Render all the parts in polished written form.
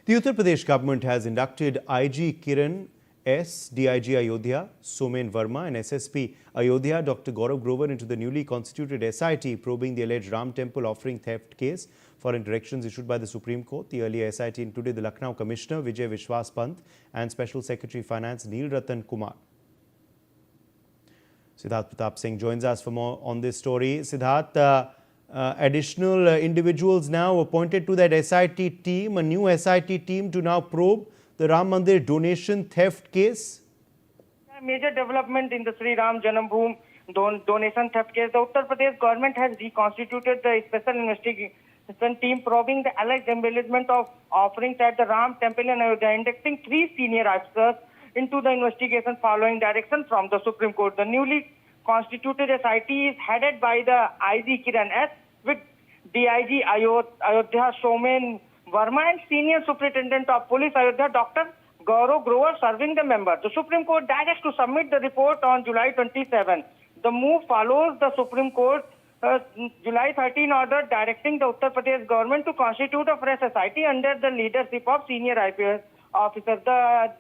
The Uttar Pradesh government has inducted IG Kiran S, DIG Ayodhya, Somen Verma and SSP Ayodhya Dr. Gaurav Grover into the newly constituted SIT probing the alleged Ram Temple offering theft case. Following directions issued by the Supreme Court, the earlier SIT included the Lucknow Commissioner Vijay Vishwas Pant and Special Secretary Finance Neel Ratan Kumar. Siddharth Pratap Singh joins us for more on this story. Siddharth, additional individuals now appointed to that SIT team, a new SIT team to now probe the Ram Mandir donation theft case? A major development in the Sri Ram Janambhoomi donation theft case. The Uttar Pradesh government has reconstituted the special investigation team probing the alleged embellishment of offerings at the Ram Temple in Ayodhya, inducting 3 senior officers into the investigation following direction from the Supreme Court. The newly constituted SIT is headed by the IG Kiran S with DIG Ayodhya Somen Verma and Senior Superintendent of Police Ayodhya Dr. Gaurav Grover serving the member. The Supreme Court directs to submit the report on July 27. The move follows the Supreme Court July 13 order directing the Uttar Pradesh government to constitute a fresh SIT under the leadership of senior IPS officers. The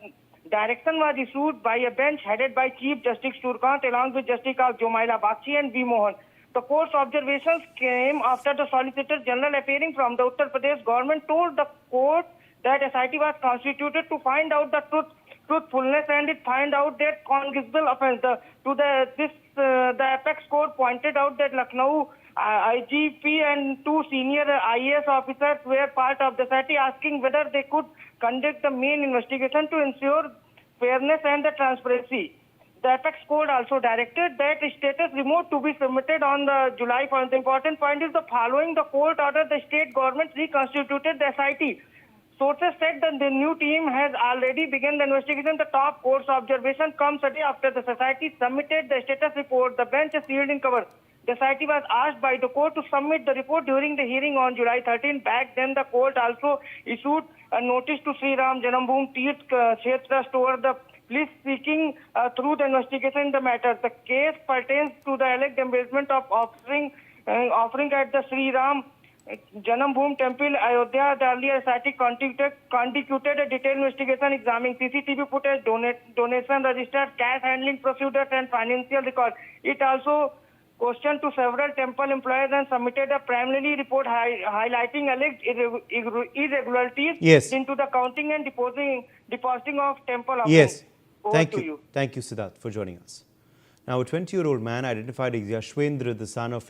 direction was issued by a bench headed by Chief Justice Surkant along with Justice of Jomaila Bakshi and V. Mohan. The court's observations came after the Solicitor General appearing from the Uttar Pradesh government told the court that SIT was constituted to find out the truthfulness and it find out that cognizable offence. The apex court pointed out that Lucknow IGP and 2 senior IAS officers were part of the SIT, asking whether they could conduct the main investigation to ensure fairness and the transparency. The apex court also directed that status report to be submitted on the July 1st. The important point is the following the court order, the state government reconstituted the SIT. Sources said that the new team has already begun the investigation. The top court's observation comes a day after the society submitted the status report. The bench is sealed in cover. The society was asked by the court to submit the report during the hearing on July 13. Back then, the court also issued a notice to Sri Ram Janambhoomi Tirth Kshetra Trust over the police seeking through the investigation in the matter. The case pertains to the alleged embellishment of offering at the Sri Ram Janambhoomi Temple, Ayodhya. The earlier SIT conducted a detailed investigation examining CCTV footage, donation register, cash handling procedures, and financial records. It also questioned to several temple employees and submitted a preliminary report highlighting alleged irregularities into the counting and depositing of temple offerings. Yes. Over Thank you. Thank you, Siddharth, for joining us. Now, a 20-year-old man identified as Yashwendra, the son of